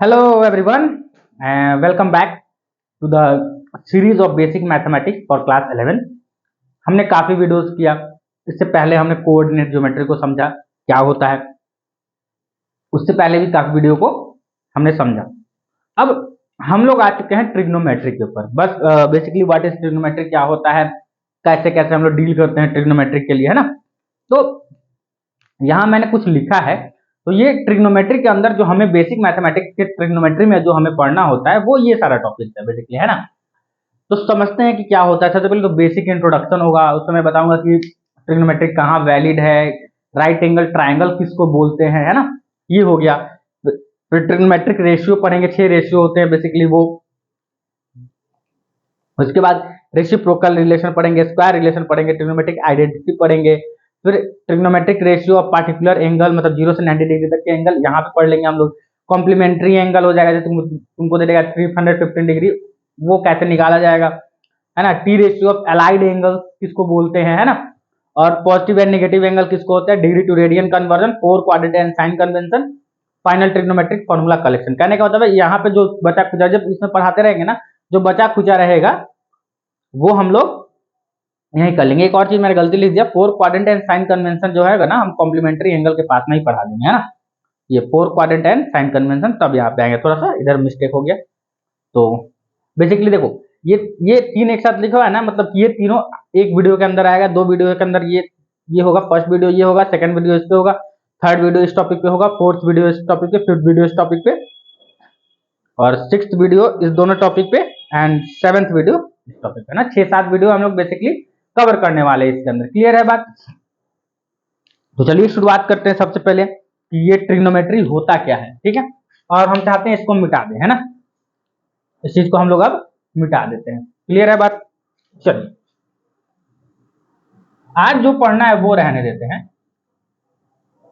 Hello everyone, welcome back to the series of basic mathematics for class 11। हमने काफी videos किया। इससे पहले हमने कोऑर्डिनेट ज्योमेट्री को समझा क्या होता है। उससे पहले भी काफी वीडियो को हमने समझा। अब हम लोग आ चुके हैं ट्रिग्नोमेट्री के ऊपर। बस बेसिकली व्हाट इज ट्रिग्नोमेट्री, क्या होता है, कैसे कैसे हम लोग डील करते हैं ट्रिग्नोमेट्री के लिए, है ना। तो यहाँ मैंने कुछ लिखा है। तो ये ट्रिग्नोमेट्री के अंदर जो हमें बेसिक मैथमेटिक्स के ट्रिग्नोमेट्री में जो हमें पढ़ना होता है वो ये सारा टॉपिक है बेसिकली, है ना। तो समझते हैं कि क्या होता है। सबसे पहले तो बेसिक इंट्रोडक्शन होगा, उसमें मैं बताऊंगा कि ट्रिग्नोमेट्री कहाँ वैलिड है, राइट एंगल ट्राइंगल किसको बोलते हैं, है ना। ये हो गया। फिर ट्रिग्नोमेट्रिक रेशियो पढ़ेंगे, 6 रेशियो होते हैं बेसिकली वो। उसके बाद रेसिप्रोकल रिलेशन पढ़ेंगे, स्क्वायर रिलेशन पढ़ेंगे, ट्रिग्नोमेट्रिक आइडेंटिटी पढ़ेंगे। फिर trigonometric ratio of particular angle, मतलब 0 से 90 डिग्री तक के एंगल यहाँ पे पढ़ लेंगे हम लोग। कॉम्प्लीमेंट्री एंगल हो जाएगा, जैसे तुमको दे देगा 315 डिग्री, वो कैसे निकाला जाएगा, है ना। T ratio of allied angle किसको बोलते हैं, है ना। और पॉजिटिव एंड नेगेटिव एंगल किसको होता है, degree to radian conversion, 4 quadrant and sign convention, final trigonometric formula collection. कहने का मतलब है यहाँ पे जो बचा खुचा, जब इसमें पढ़ाते रहेंगे ना, जो बचा खुचा रहेगा वो हम लोग यही कर लेंगे। एक और चीज मैंने गलती लिख दिया, 4 क्वाड्रेंट एंड साइन कन्वेंशन जो है ना, हम कॉम्प्लीमेंट्री एंगल के पास में ही पढ़ा देंगे, है ना। ये 4 क्वाड्रेंट एंड साइन कन्वेंशन तब यहाँ पे आएंगे। थोड़ा सा इधर मिस्टेक हो गया। तो बेसिकली देखो, ये तीन एक साथ लिखा हुआ है ना, मतलब ये तीनों एक वीडियो के अंदर आएगा। 2 वीडियो के अंदर ये होगा। फर्स्ट वीडियो ये होगा, सेकंड वीडियो इस पे होगा, थर्ड वीडियो इस टॉपिक पे होगा, फोर्थ वीडियो इस टॉपिक पे, फिफ्थ वीडियो इस टॉपिक पे, और सिक्स्थ वीडियो इस दोनों टॉपिक पे, एंड सेवेंथ वीडियो इस टॉपिक पे ना। 6-7 वीडियो हम लोग बेसिकली कवर करने वाले हैं इसके अंदर। क्लियर है बात। तो चलिए शुरुआत करते हैं सबसे पहले कि ये ट्रिग्नोमेट्री होता क्या है, ठीक है। और हम चाहते हैं इसको मिटा दें, है ना। इस चीज को हम लोग अब मिटा देते हैं। क्लियर है बात। चलिए आज जो पढ़ना है वो रहने देते हैं।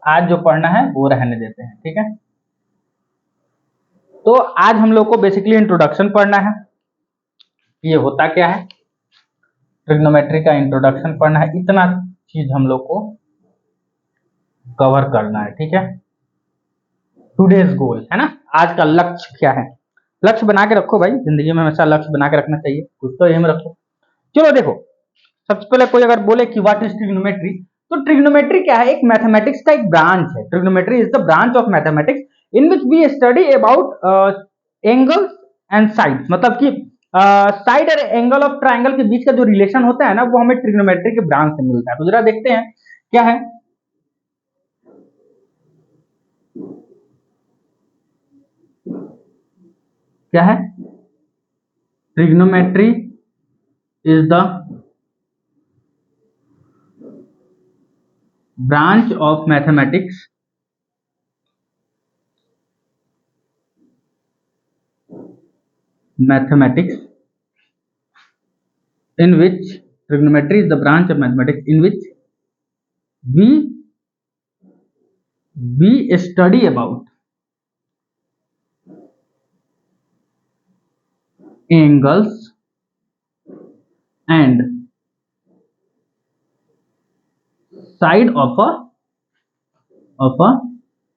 आज जो पढ़ना है वो रहने देते हैं, ठीक है। तो आज हम लोग को बेसिकली इंट्रोडक्शन पढ़ना है, ये होता क्या है। ट्रिग्नोमेट्री का इंट्रोडक्शन पढ़ना है। इतना चीज हम लोग को कवर करना है, ठीक है। टुडेज गोल, है ना। आज का लक्ष्य क्या है। लक्ष्य बना के रखो भाई, जिंदगी में हमेशा लक्ष्य बना के रखना चाहिए, कुछ तो एम रखो। चलो देखो, सबसे पहले कोई अगर बोले कि व्हाट इज ट्रिग्नोमेट्री, तो ट्रिग्नोमेट्री क्या है, एक मैथमेटिक्स का एक ब्रांच है। Trigonometry is the branch of mathematics in which we study about angles and sides. मतलब कि साइड और एंगल ऑफ ट्राइंगल के बीच का जो रिलेशन होता है ना, वो हमें ट्रिग्नोमेट्री के ब्रांच से मिलता है। तो जरा देखते हैं क्या है। क्या है trigonometry is the branch of mathematics in which trigonometry is the branch of mathematics in which we study about angles and side of a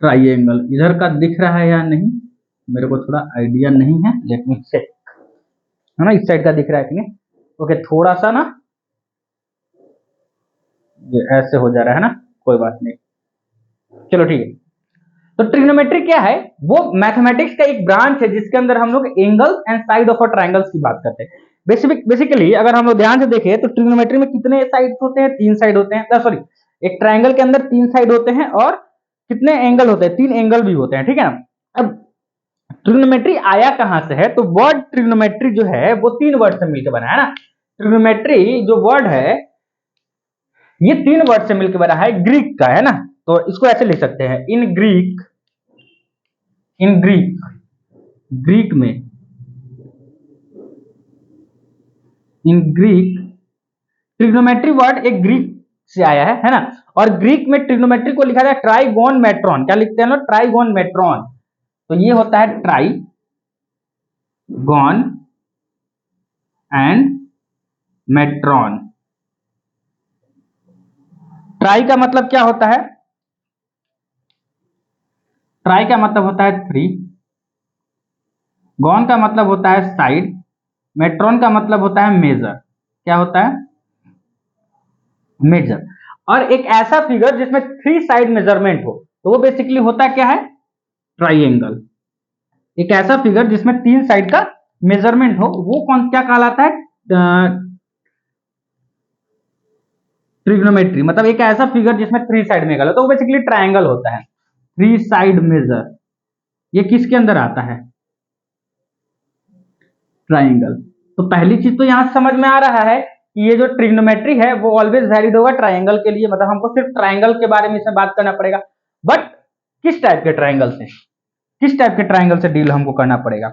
triangle। इधर का दिख रहा है या नहीं, मेरे को थोड़ा आइडिया नहीं है, लेट मी चेक, है ना। इस साइड का दिख रहा है कि नहीं। ओके, थोड़ा सा ना ये ऐसे हो जा रहा है ना, कोई बात नहीं, चलो ठीक है। तो ट्रिग्नोमेट्री क्या है, वो मैथमेटिक्स का एक ब्रांच है जिसके अंदर हम लोग angles and side of triangles की बात करते हैं। बेसिकली अगर हम लोग ध्यान से देखें तो ट्रिग्नोमेट्री में कितने साइड होते हैं, 3 साइड होते हैं। सॉरी, एक ट्राइंगल के अंदर 3 साइड होते हैं और कितने एंगल होते हैं, 3 एंगल भी होते हैं, ठीक है ना। अब ट्रिग्नोमेट्री आया कहां से है, तो वर्ड ट्रिग्नोमेट्री जो है वो 3 वर्ड से मिलकर बना है ना। ट्रिग्नोमेट्री जो वर्ड है ये 3 वर्ड से मिलकर बना है, ग्रीक का, है ना। तो इसको ऐसे लिख सकते हैं, इन ग्रीक ग्रीक में, इन ग्रीक ट्रिग्नोमेट्री वर्ड एक ग्रीक से आया है ना। और ग्रीक में ट्रिग्नोमेट्री को लिखा जाए ट्राइगोन मेट्रॉन। क्या लिखते हैं लोग, ट्राइगोन मेट्रॉन। तो ये होता है ट्राइगोन एंड मेट्रॉन। ट्राई का मतलब क्या होता है, ट्राई का मतलब होता है 3, गॉन का मतलब होता है साइड, मेट्रॉन का मतलब होता है मेजर। क्या होता है? मेजर। और एक ऐसा फिगर जिसमें 3 साइड मेजरमेंट हो, तो वो बेसिकली होता क्या है? ट्राइंगल। एक ऐसा फिगर जिसमें 3 साइड का मेजरमेंट हो, वो कौन क्या कहलाता है? ट्रिग्नोमेट्री। मतलब एक ऐसा फिगर जिसमें 3 साइड मेजर हो, तो वो बेसिकली ट्राइंगल होता है। 3 साइड मेजर, ये किसके अंदर आता है? ट्राइंगल। तो पहली चीज तो यहां से समझ में आ रहा है कि ये जो ट्रिग्नोमेट्री है वो ऑलवेज वैलिड होगा ट्राइंगल के लिए। मतलब हमको सिर्फ ट्राइंगल के बारे में इसमें बात करना पड़ेगा। बट किस टाइप के ट्राइंगल से, किस टाइप के ट्राइंगल से डील हमको करना पड़ेगा?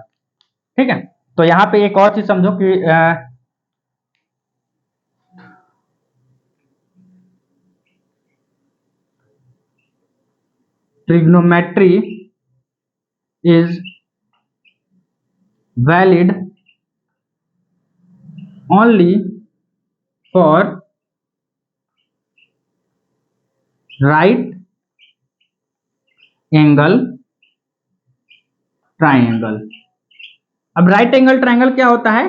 ठीक है। तो यहाँ पे एक और चीज समझो कि trigonometry is valid only for right angle triangle. अब राइट एंगल ट्राइंगल क्या होता है?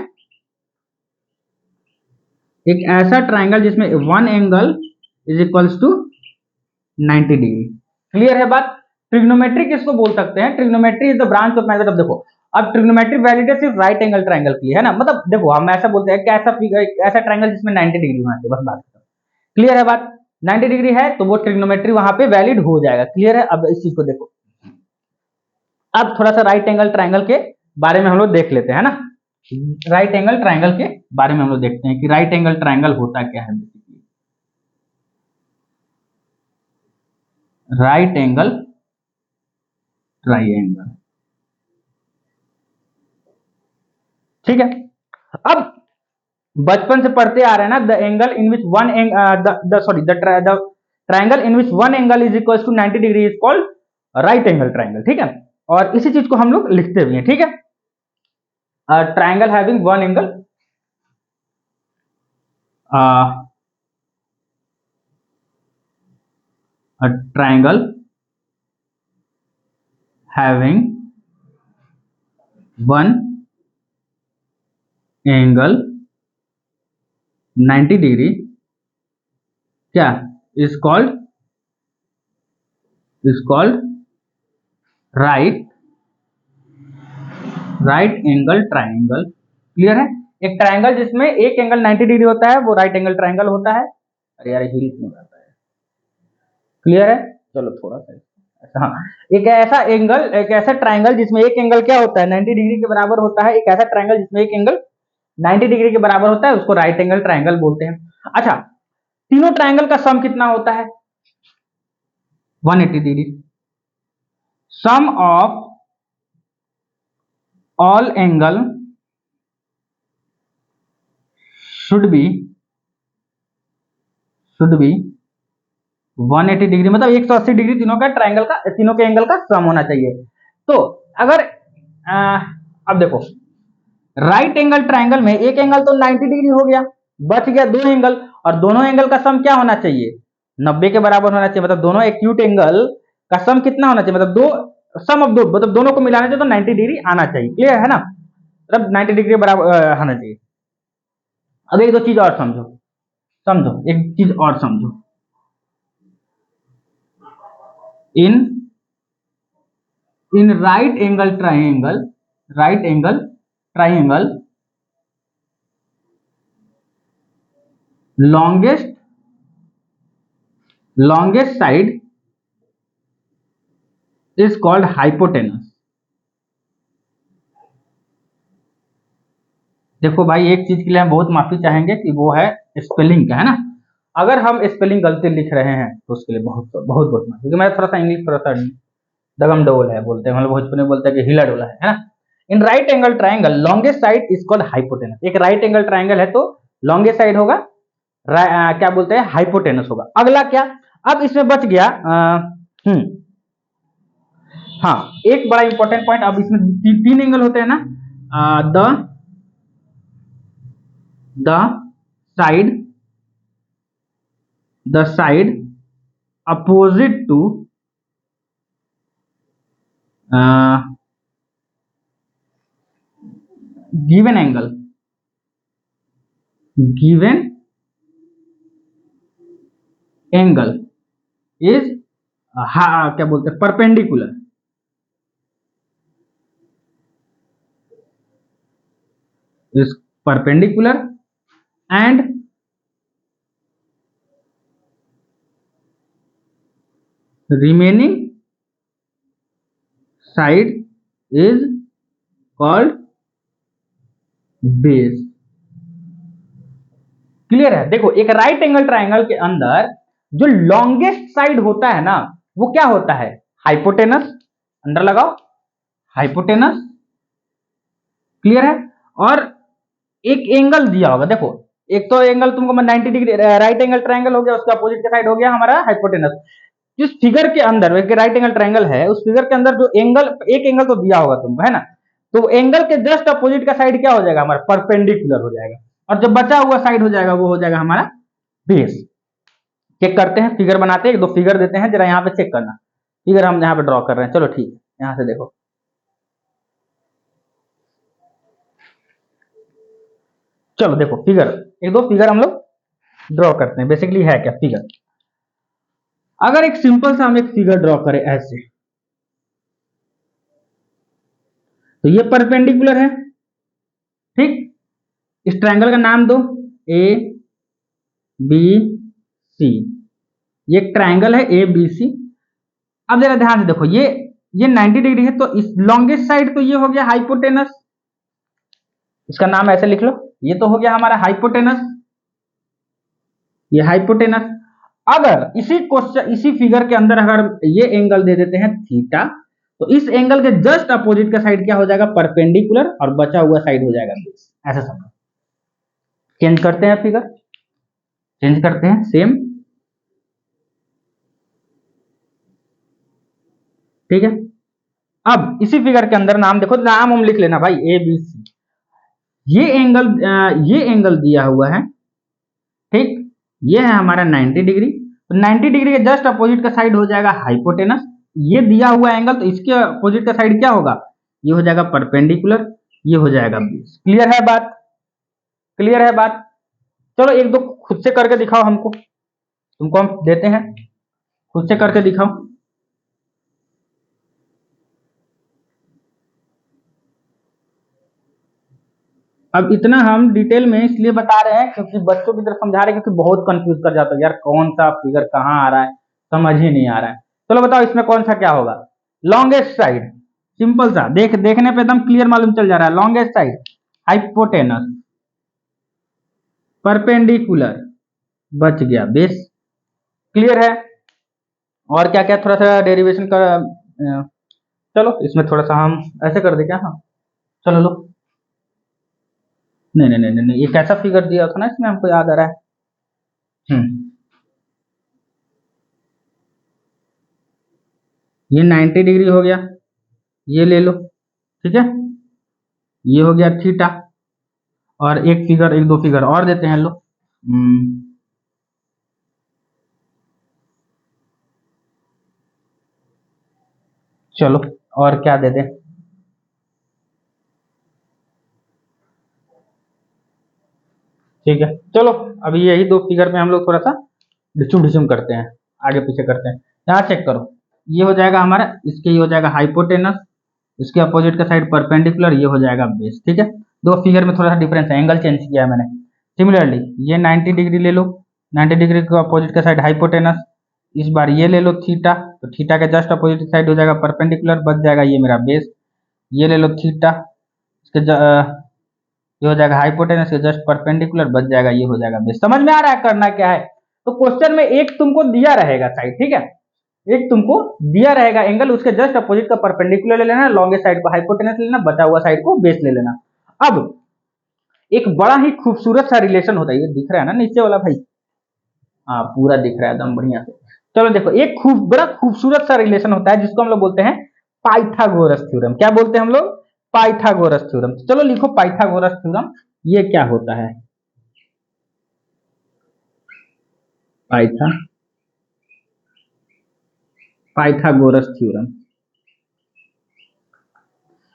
एक ऐसा ट्राइंगल जिसमें one angle is equals to 90 degree. Clear है बात? ट्रिग्नोमेट्री किसको बोल सकते हैं? Trigonometry is the branch of method of, देखो अब ट्रिग्नोमेट्री वैलिड है सिर्फ राइट एंगल ट्राइंगल की है ना। मतलब देखो हम ऐसा बोलते हैं कि ऐसा फिगर, ऐसा ट्राइंगल जिसमें 90 डिग्री होना चाहिए, बस बात खत्म। क्लियर है बात? 90 डिग्री है तो वो ट्रिग्नोमेट्री वहां पे वैलिड हो जाएगा। क्लियर है? अब इस चीज को देखो, अब थोड़ा सा राइट एंगल ट्राइंगल के बारे में हम लोग देख लेते हैं ना। राइट एंगल ट्राइंगल के बारे में हम लोग देखते हैं कि राइट एंगल ट्राइंगल होता क्या है। राइट एंगल ट्राइंगल, ठीक है। अब बचपन से पढ़ते आ रहे हैं ना, the angle in which one sorry the triangle in which one angle is equal to 90 degree is called right angle triangle. ठीक है। और इसी चीज को हम लोग लिखते हुए हैं। ठीक है। Triangle having one angle, a triangle having one angle 90 degree क्या is called right angle triangle. Clear है? एक ट्राइंगल जिसमें एक एंगल 90 डिग्री होता है वो राइट एंगल ट्राइंगल होता है। अरे यार हिल क्यों जाता है? क्लियर है? चलो थोड़ा सा हाँ, एक ऐसा ट्राइंगल जिसमें एक एंगल क्या होता है? 90 डिग्री के बराबर होता है। एक ऐसा ट्राइंगल जिसमें एक एंगल 90 डिग्री के बराबर होता है उसको राइट एंगल ट्राइंगल बोलते हैं। अच्छा, तीनों ट्राइंगल का सम कितना होता है? 180 degree. Sum of all angle should be 180 degree, मतलब 180 डिग्री तीनों का ट्राइंगल का, तीनों के एंगल का सम होना चाहिए। तो अगर अब देखो राइट एंगल ट्राइंगल में एक एंगल तो 90 डिग्री हो गया, बच गया दो एंगल, और दोनों एंगल का सम क्या होना चाहिए? 90 के बराबर होना चाहिए। मतलब दोनों एक्यूट एंगल का सम कितना होना चाहिए? मतलब दो सम ऑफ दो, मतलब दोनों को मिलाना चाहिए तो 90 डिग्री आना चाहिए। क्लियर है ना? मतलब 90 डिग्री बराबर होना चाहिए। अब एक दो चीज और समझो, एक चीज और समझो। In right angle triangle longest side is called hypotenuse। देखो भाई एक चीज के लिए हम बहुत माफी चाहेंगे कि वो है स्पेलिंग का, है ना। अगर हम स्पेलिंग गलती लिख रहे हैं तो उसके लिए बहुत बहुत बहुत माफी, क्योंकि मैं थोड़ा सा इंग्लिश थोड़ा सा दगम डोल है बोलते हैं, मतलब भोजपुरी में बोलते हैं कि हिला डोला है ना। In right angle triangle longest side is called hypotenuse. एक राइट एंगल ट्राइंगल है तो लॉन्गेस्ट साइड होगा क्या बोलते हैं? हाइपोटेनस होगा। अगला क्या? अब इसमें बच गया हाँ एक बड़ा इंपॉर्टेंट पॉइंट। अब इसमें तीन एंगल होते हैं ना, the side opposite to given angle, given angle is क्या बोलते हैं, perpendicular, is perpendicular and remaining side is called base। Clear है? देखो एक राइट एंगल ट्राइंगल के अंदर जो लॉन्गेस्ट साइड होता है ना वो क्या होता है, हाइपोटेनस, अंडर लगाओ हाइपोटेनस, क्लियर है? और एक एंगल दिया होगा, देखो एक तो एंगल तुमको 90 डिग्री राइट एंगल ट्राइंगल हो गया, उसका अपोजिट का साइड हो गया हमारा हाइपोटेनस। जिस फिगर के अंदर एक राइट एंगल ट्रायंगल है उस फिगर के अंदर जो एंगल, एक एंगल तो दिया होगा तुमको, है ना? तो एंगल के जस्ट अपोजिट का साइड क्या हो जाएगा हमारा, परपेंडिकुलर हो जाएगा, और जो बचा हुआ साइड हो जाएगा वो हो जाएगा हमारा बेस। चेक करते हैं, फिगर बनाते हैं, दो फिगर देते हैं, जरा यहाँ पे चेक करना, फिगर हम यहाँ पे ड्रॉ कर रहे हैं। चलो ठीक है, यहाँ से देखो, चलो देखो फिगर, एक दो फिगर हम लोग ड्रॉ करते हैं। बेसिकली है क्या फिगर, अगर एक सिंपल सा हम एक फिगर ड्रॉ करें ऐसे, तो ये परपेंडिकुलर है, ठीक? इस ट्रायंगल का नाम दो ए बी सी, ये एक ट्रायंगल है ए बी सी। अब जरा ध्यान से देखो, ये 90 डिग्री है, तो इस लॉन्गेस्ट साइड तो ये हो गया हाइपोटेनस, इसका नाम ऐसे लिख लो, ये तो हो गया हमारा हाइपोटेनस, ये हाइपोटेनस। अगर इसी क्वेश्चन, इसी फिगर के अंदर अगर ये एंगल दे देते हैं थीटा, तो इस एंगल के जस्ट अपोजिट का साइड क्या हो जाएगा, परपेंडिकुलर, और बचा हुआ साइड हो जाएगा बेस। ऐसा समझो। चेंज करते हैं फिगर, चेंज करते हैं, सेम, ठीक है? अब इसी फिगर के अंदर नाम देखो, नाम हम लिख लेना भाई ए बी सी। ये एंगल दिया हुआ है, ठीक? ये है हमारा 90 डिग्री, तो 90 डिग्री के जस्ट अपोजिट का साइड हो जाएगा हाइपोटेनस। ये दिया हुआ एंगल, तो इसके अपोजिट का साइड क्या होगा, ये हो जाएगा परपेंडिकुलर, ये हो जाएगा बेस। क्लियर है बात? क्लियर है बात? चलो एक दो खुद से करके दिखाओ हमको, तुमको हम देते हैं, खुद से करके दिखाओ। अब इतना हम डिटेल में इसलिए बता रहे हैं क्योंकि बच्चों की तरफ समझा रहे हैं, क्योंकि बहुत कंफ्यूज कर जाता है यार, कौन सा फिगर कहाँ आ रहा है, समझ ही नहीं आ रहा है। चलो बताओ इसमें कौन सा क्या होगा, लॉन्गेस्ट साइड, सिंपल सा, देखने पे एकदम क्लियर मालूम चल जा रहा है, लॉन्गेस्ट साइड हाइपोटेनस, परपेंडिकुलर, बच गया बेस। क्लियर है? और क्या क्या थोड़ा सा डेरिवेशन का चलो इसमें थोड़ा सा हम ऐसे कर दे क्या, हाँ चलो लो, नहीं नहीं नहीं नहीं, एक ऐसा फिगर दिया था ना इसमें, हमको याद आ रहा है। ये 90 डिग्री हो गया, ये ले लो, ठीक है? ये हो गया थीटा, और एक फिगर, एक दो फिगर और देते हैं, लो। चलो और क्या दे दें, ठीक है? चलो अभी यही दो फिगर में हम लोग थोड़ा सा डिचुम डिचुम करते हैं, आगे पीछे करते हैं। यहाँ चेक करो, ये हो जाएगा हमारा, इसके ये हो जाएगा हाइपोटेनस, इसके अपोजिट का साइड परपेंडिकुलर, ये हो जाएगा बेस, ठीक है? दो फिगर में थोड़ा सा डिफरेंस है, एंगल चेंज किया है मैंने। सिमिलरली ये 90 डिग्री ले लो, 90 डिग्री का अपोजिट का साइड हाइपोटेनस, इस बार ये ले लो थीटा, तो थीटा के जस्ट अपोजिट साइड हो जाएगा परपेंडिकुलर, बच जाएगा ये मेरा बेस। ये ले लो थीटा, इसके ये हो जाएगा हाइपोटेनस के जस्ट परपेंडिकुलर, बच जाएगा, ये हो जाएगा बेस। समझ में आ रहा है करना क्या है? तो क्वेश्चन में एक तुमको दिया रहेगा साइड, ठीक है? एक तुमको दिया रहेगा एंगल, उसके जस्ट अपोजिट का परपेंडिकुलर ले लेना, लॉन्गेस्ट साइड को हाइपोटेनस ले लेना, बचा हुआ साइड को बेस ले लेना। अब एक बड़ा ही खूबसूरत सा रिलेशन होता है, ये दिख रहा है ना नीचे वाला भाई? हाँ पूरा दिख रहा है एकदम बढ़िया से। चलो देखो, एक बड़ा खूबसूरत सा रिलेशन होता है जिसको हम लोग बोलते हैं पाइथागोरस थ्योरम। क्या बोलते हैं हम लोग? Pythagoras theorem. चलो लिखो पाइथागोरस थ्योरम, ये क्या होता है? पाइथागोरस थ्योरम,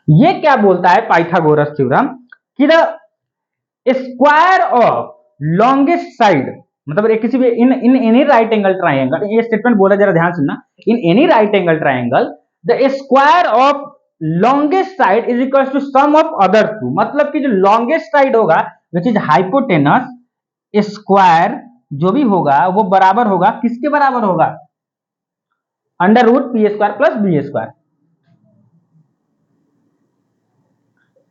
ये क्या बोलता है पाइथागोरस थ्योरम? कि the square of longest side, मतलब एक किसी भी in in any right angle triangle, ये स्टेटमेंट बोला जरा ध्यान सुनना, in any right angle triangle the square of longest side is equal to sum of other two, मतलब कि जो लॉन्गेस्ट साइड होगा विच इज हाइपोटेनस स्क्वायर जो भी होगा वो बराबर होगा, किसके बराबर होगा, under root P square plus B square.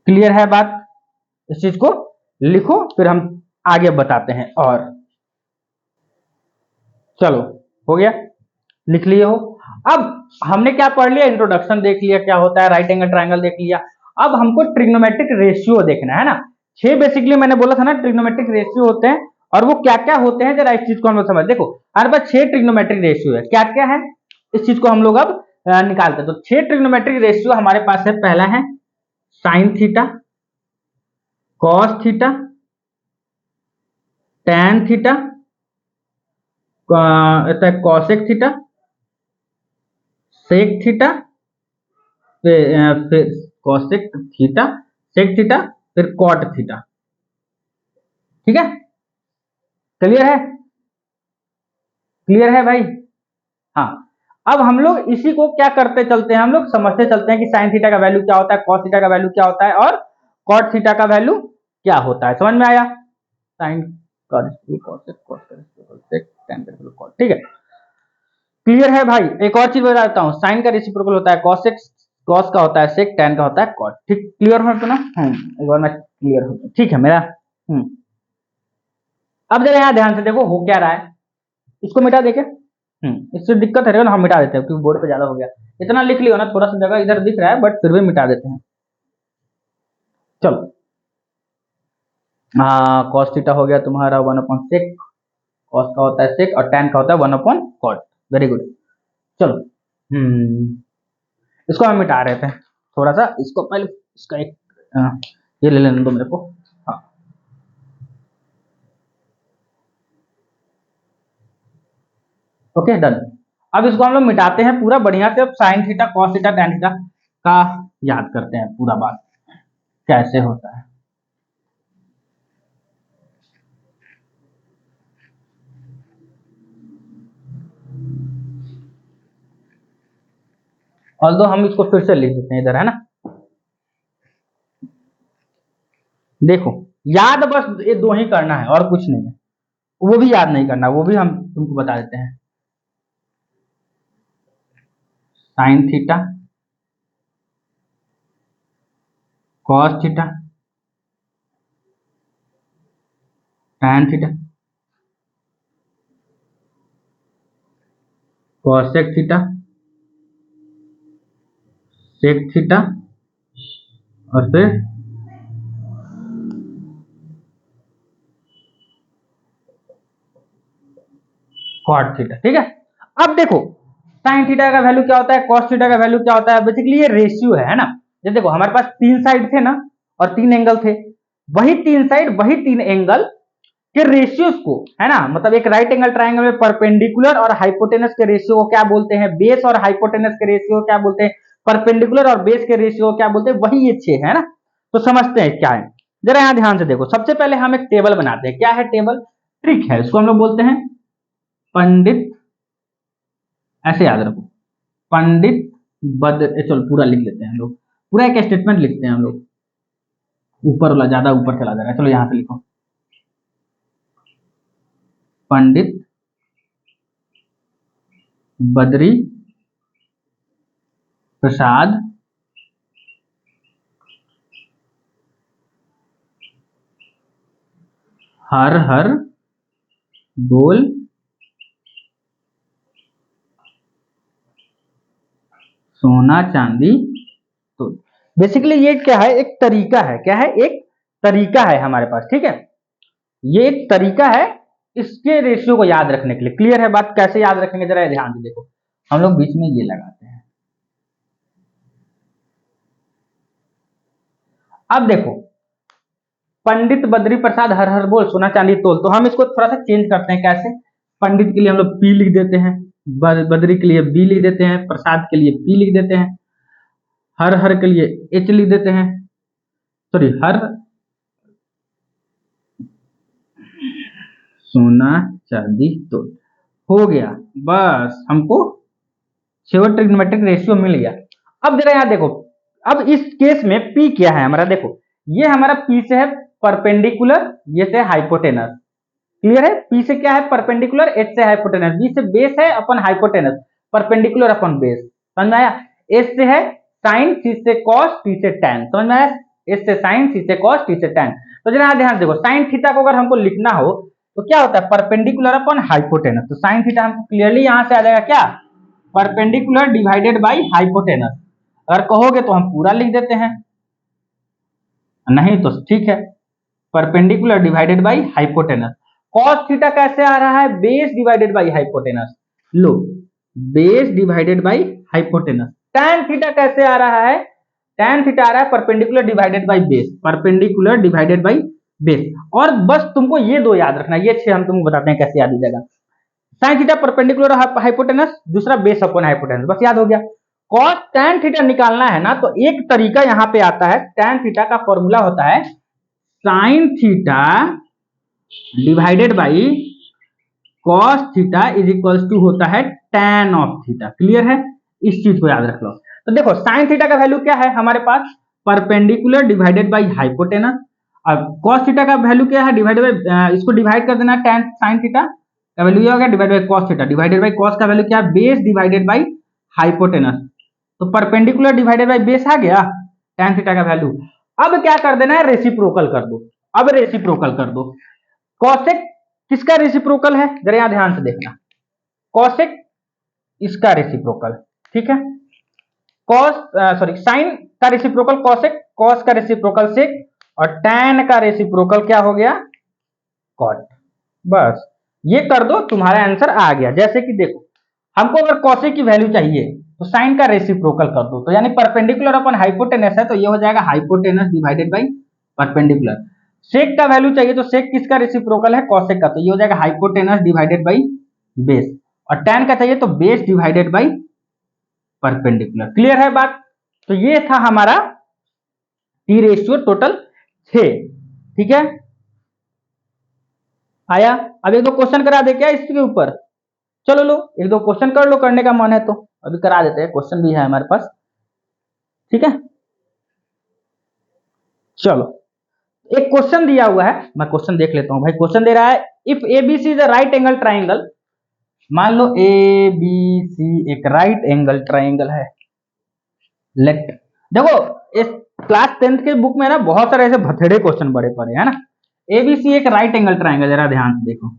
Clear है बात? इस चीज को लिखो फिर हम आगे बताते हैं। और चलो हो गया, लिख लिए हो। अब हमने क्या पढ़ लिया, इंट्रोडक्शन देख लिया क्या होता है, राइट एंगल ट्रायंगल देख लिया। अब हमको ट्रिग्नोमेट्रिक रेशियो देखना है ना। 6 बेसिकली मैंने बोला था ना ट्रिग्नोमेट्रिक रेशियो होते हैं, और वो क्या क्या होते हैं जरा इस चीज को हम लोग समझ। देखो हमारे पास 6 ट्रिग्नोमेट्रिक रेशियो है, क्या क्या है इस चीज को हम लोग अब निकालते हैं। तो 6 ट्रिग्नोमेट्रिक रेशियो हमारे पास है। पहला है sine theta, cos theta, tan theta, cosec theta, sec theta, फिर कॉसेक थीटा, सेक थीटा, फिर कॉट थीटा। ठीक है, क्लियर है? क्लियर है भाई? हाँ, अब हम लोग इसी को क्या करते चलते हैं, हम लोग समझते चलते हैं कि साइन थीटा का वैल्यू क्या होता है, कॉस थीटा का वैल्यू क्या होता है, और कॉट थीटा का वैल्यू क्या होता है। समझ में आया? साइन ठीक है, क्लियर है भाई? एक और चीज बता देता हूँ, साइन का रेसिप्रोकल होता है कॉसेक, कॉस का होता है सेक, टैन का होता है कॉट। ठीक, क्लियर हो तो ना? एक बार मैं क्लियर हो, ठीक है मेरा। अब जरा यहाँ ध्यान से देखो हो क्या रहा है, इसको मिटा देके इससे दिक्कत है ना, हम मिटा देते हैं क्योंकि बोर्ड पे ज्यादा हो गया। इतना लिख लियो ना, थोड़ा सा जगह इधर दिख रहा है बट फिर भी मिटा देते हैं। चलो कॉस थीटा हो गया तुम्हारा 1/sec, कॉस का होता है सेक और टैन का होता है 1/cot। Very good. चलो इसको हम मिटा रहे थे थोड़ा सा, इसको पहले इसका एक ये ले लेने दो मेरे को। हाँ ओके डन। अब इसको हम लोग मिटाते हैं पूरा बढ़िया से। अब sign theta, cos theta, tan theta का याद करते हैं पूरा बात कैसे होता है। और तो हम इसको फिर से लिख देते हैं इधर, है ना। देखो याद बस ये दो ही करना है और कुछ नहीं है, वो भी याद नहीं करना, वो भी हम तुमको बता देते हैं। Sine theta, cos theta, tan theta, cosec theta, sec theta, और फिर कॉट थीटा। ठीक है, अब देखो साइन थीटा का वैल्यू क्या होता है, कॉस थीटा का वैल्यू क्या होता है। बेसिकली ये रेशियो है ना। जैसे देखो हमारे पास 3 साइड थे ना और 3 एंगल थे, वही 3 साइड वही 3 एंगल के रेशियोज को, है ना, मतलब एक राइट एंगल ट्राइंगल में परपेंडिकुलर और हाइपोटेनस के रेशियो को क्या बोलते हैं, बेस और हाइपोटेनस के रेशियो को क्या बोलते हैं, परपेंडिकुलर और बेस के रेशियो को क्या बोलते हैं, वही ये 6 है ना। तो समझते हैं क्या है, जरा यहां ध्यान से देखो। सबसे पहले हम एक टेबल बनाते हैं। क्या है टेबल? ट्रिक है, इसको हम लोग बोलते हैं पंडित, ऐसे याद रखो, पंडित बद्र। चलो पूरा लिख लेते हैं हम लोग, पूरा एक स्टेटमेंट लिखते हैं हम लोग। ऊपर वाला ज्यादा ऊपर चला जा रहा है, चलो यहां से लिखो, पंडित बद्री प्रसाद हर हर बोल सोना चांदी। तो बेसिकली ये क्या है, एक तरीका है। क्या है? एक तरीका है हमारे पास। ठीक है, ये एक तरीका है इसके रेशियो को याद रखने के लिए। क्लियर है बात? कैसे याद रखेंगे जरा ध्यान से देखो। हम लोग बीच में ये लगाते हैं। अब देखो पंडित बद्री प्रसाद हर हर बोल सोना चांदी तोल, तो हम इसको थोड़ा सा चेंज करते हैं। कैसे? पंडित के लिए हम लोग पी लिख देते हैं, बद्री के लिए बी लिख देते हैं, प्रसाद के लिए पी लिख देते हैं, हर हर के लिए एच लिख देते हैं, सॉरी हर सोना चांदी तो हो गया, बस हमको शेवर ट्रिग्नोमेट्रिक रेशियो मिल गया। अब जरा यहाँ देखो, अब इस केस में P क्या है हमारा, देखो ये हमारा P से है परपेंडिकुलर, ये से हाइपोटेनस, क्लियर है। P से क्या है परपेंडिकुलर, H से हाइपोटेनस, B से बेस है अपन हाइपोटेनस, परपेंडिकुलर अपन बेस, समझ में आया। S से है साइन, C से कॉस, T से टैन, समझ में आया। S से साइन, C से कॉस, T से टैन। तो जरा ध्यान देखो, साइन थीटा को अगर हमको लिखना हो तो क्या होता है परपेंडिकुलर अपन हाइपोटेनस, तो साइन थीटा हमको क्लियरली यहां से आ जाएगा क्या, परपेंडिकुलर डिवाइडेड बाई हाइपोटेनस। अगर कहोगे तो हम पूरा लिख देते हैं, नहीं तो ठीक है, perpendicular divided by hypotenuse. Cos theta कैसे आ रहा है, base divided by hypotenuse, low base divided by hypotenuse. Tan theta कैसे आ रहा है, टैन थीटा आ रहा है perpendicular divided by base, perpendicular divided by base. और बस तुमको ये दो याद रखना, ये छह हम तुमको बताते हैं कैसे याद हो जाएगा। साइन थीटा परपेंडिकुलर हाइपोटेनस, दूसरा बेस अपॉन हाइपोटेनस, बस याद हो गया। कॉस टैन थीटा निकालना है ना, तो एक तरीका यहां पे आता है, टैन थीटा का फॉर्मूला होता है sine theta divided by cos theta is equals to होता है टैन ऑफ थीटा, क्लियर है, इस चीज को याद रख लो। तो देखो साइन थीटा का वैल्यू क्या है हमारे पास, परपेंडिकुलर डिवाइडेड बाई हाइपोटेनस। अब कॉस थीटा का वैल्यू क्या है, डिवाइडेड बाई, इसको डिवाइड कर देना, टैन साइन थीटा का वैल्यू ये होगा divide by cos theta, divided by cos का वैल्यू क्या है, बेस डिवाइडेड बाई हाइपोटेनस। तो परपेंडिकुलर डिवाइडेड बाई बेस आ गया टैन थीटा का वैल्यू। अब क्या कर देना है, रेसिप्रोकल कर दो, अब रेसिप्रोकल कर दो। कॉसेक किसका रेसिप्रोकल है, जरा यहां ध्यान से देखना, कॉसेक इसका रेसिप्रोकल, ठीक है, कॉस सॉरी साइन का रेसिप्रोकल कॉसेक, कॉस का रेसिप्रोकल सेक, और टैन का रेसिप्रोकल क्या हो गया, कॉट। बस ये कर दो, तुम्हारा आंसर आ गया। जैसे कि देखो हमको अगर कॉसेक की वैल्यू चाहिए तो साइन का रेसिप्रोकल कर दो, तो यानी परपेंडिकुलर अपन हाइपोटेनस है तो ये हो जाएगा हाइपोटेनस डिवाइडेड बाई परपेंडिकुलर। सेक का वैल्यू चाहिए तो सेक किसका रेसिप्रोकल है, कॉसेक का, तो ये हो जाएगा हाइपोटेनस डिवाइडेड बाई बेस। और टैन का चाहिए तो base divided by perpendicular, clear है बात। तो ये था हमारा टी रेशियो टोटल 6, ठीक है, आया। अब एक दो क्वेश्चन करा दे क्या इसके ऊपर, चलो लो एक दो क्वेश्चन कर लो, करने का मन है तो अभी करा देते हैं, क्वेश्चन भी है हमारे पास, ठीक है। चलो एक क्वेश्चन दिया हुआ है, मैं क्वेश्चन देख लेता हूं भाई। क्वेश्चन दे रहा है if ABC is a right angle triangle, मान लो ए बी सी एक राइट एंगल ट्राइंगल है, लेट, देखो इस क्लास 10th के बुक में ना बहुत सारे ऐसे भथेड़े क्वेश्चन बड़े पड़े है ना। एबीसी एक राइट एंगल ट्राइंगल, जरा ध्यान से देखो,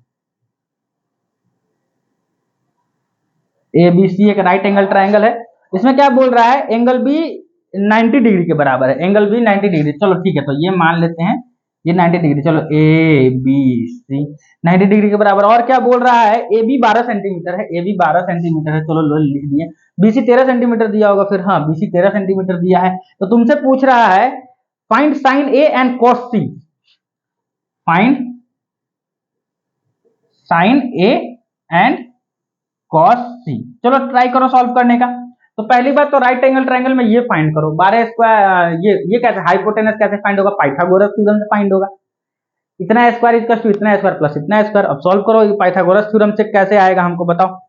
एबीसी एक राइट एंगल ट्राइंगल है, इसमें क्या बोल रहा है, एंगल बी 90 डिग्री के बराबर है, एंगल बी 90 डिग्री, चलो ठीक है, तो ये मान लेते हैं ये 90 डिग्री, चलो ए बी सी 90 डिग्री के बराबर। और क्या बोल रहा है, ए बी 12 सेंटीमीटर है, ए बी 12 सेंटीमीटर है, चलो लो लिख दिए। बीसी 13 सेंटीमीटर दिया होगा, फिर हाँ बीसी 13 सेंटीमीटर दिया है, तो तुमसे पूछ रहा है find sine A and cos C, find sine A and cos C. चलो ट्राई करो सॉल्व करने का। तो पहली बात तो राइट एंगल ट्रायंगल में ये फाइंड करो, 12 स्क्वायर, ये कैसे हाइपोटेनस कैसे फाइंड होगा, पाइथागोरस थ्योरम से फाइंड होगा, इतना स्क्वायर इक्वल टू इतना स्क्वायर प्लस इतना स्क्वायर। अब सॉल्व करो, पाइथागोरस थ्योरम से कैसे आएगा हमको बताओ,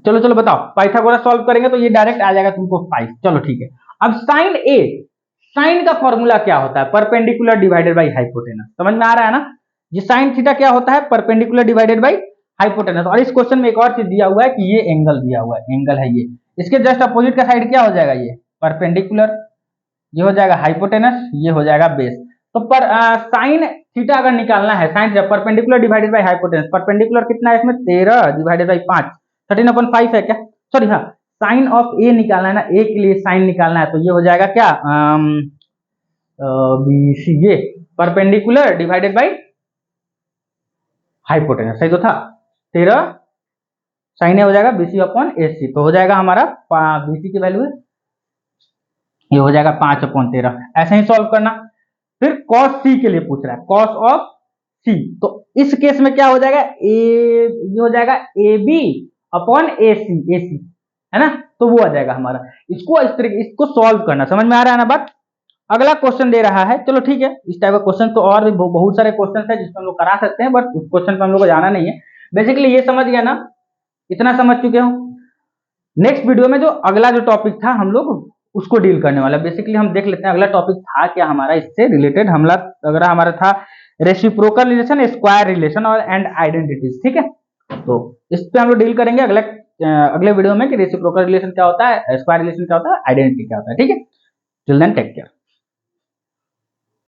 चलो चलो बताओ, पाइथागोरस सॉल्व करेंगे तो ये डायरेक्ट आ जाएगा तुमको 5, चलो ठीक है। अब साइन ए, साइन का फॉर्मूला क्या होता है, परपेंडिकुलर डिवाइडेड बाई हाइपोटेनस, समझ में आ रहा है ना। ये साइन थीटा क्या होता है, परपेंडिकुलर डिवाइडेड बाई हाइपोटेनस। और इस क्वेश्चन में एक और चीज दिया हुआ है कि ये एंगल दिया हुआ है, एंगल है ये, इसके जस्ट अपोजिट का साइड क्या हो जाएगा, ये परपेंडिकुलर, ये हो जाएगा हाइपोटेनस, ये हो जाएगा बेस। तो पर साइन थीटा अगर निकालना है, sine perpendicular divided by hypotenuse, perpendicular कितना है इसमें 13 डिवाइडेड बाई 5, 13/5 है क्या, सॉरी हाँ, साइन ऑफ ए निकालना है ना, ए के लिए साइन निकालना है, तो ये हो जाएगा क्या बी सी, ये परपेंडिकुलर डिवाइडेड बाई हाइपोटेनस, सही तो था, 13 साइन ए हो जाएगा बीसी अपॉन ए सी, तो हो जाएगा हमारा बीसी की वैल्यू ये हो जाएगा 5/13, ऐसे ही सॉल्व करना। फिर कॉस सी के लिए पूछ रहा है, कॉस ऑफ सी, तो इस केस में क्या हो जाएगा, ये हो जाएगा ए बी अपॉन ए सी है ना, तो वो आ जाएगा हमारा। इसको इस तरीके इसको सॉल्व करना, समझ में आ रहा है ना बात। अगला क्वेश्चन दे रहा है, चलो ठीक है, इस टाइप का क्वेश्चन तो और भी बहुत सारे क्वेश्चन है जिसको हम लोग करा सकते हैं, बट उस क्वेश्चन पे हम लोग को जाना नहीं है। बेसिकली ये समझ गया ना, इतना समझ चुके हो। नेक्स्ट वीडियो में जो अगला जो टॉपिक था हम लोग उसको डील करने वाला। बेसिकली हम देख लेते हैं अगला टॉपिक था क्या हमारा, इससे रिलेटेड हमला अगला हमारा था रेसिप्रोकल रिलेशन, स्क्वायर रिलेशन और एंड आइडेंटिटीज। ठीक है, तो इस पे हम लोग डील करेंगे अगले वीडियो में कि रेसिप्रोकल रिलेशन क्या होता है, स्क्वायर रिलेशन क्या होता है, आइडेंटिटी क्या होता है। ठीक है, टिल देन टेक केयर।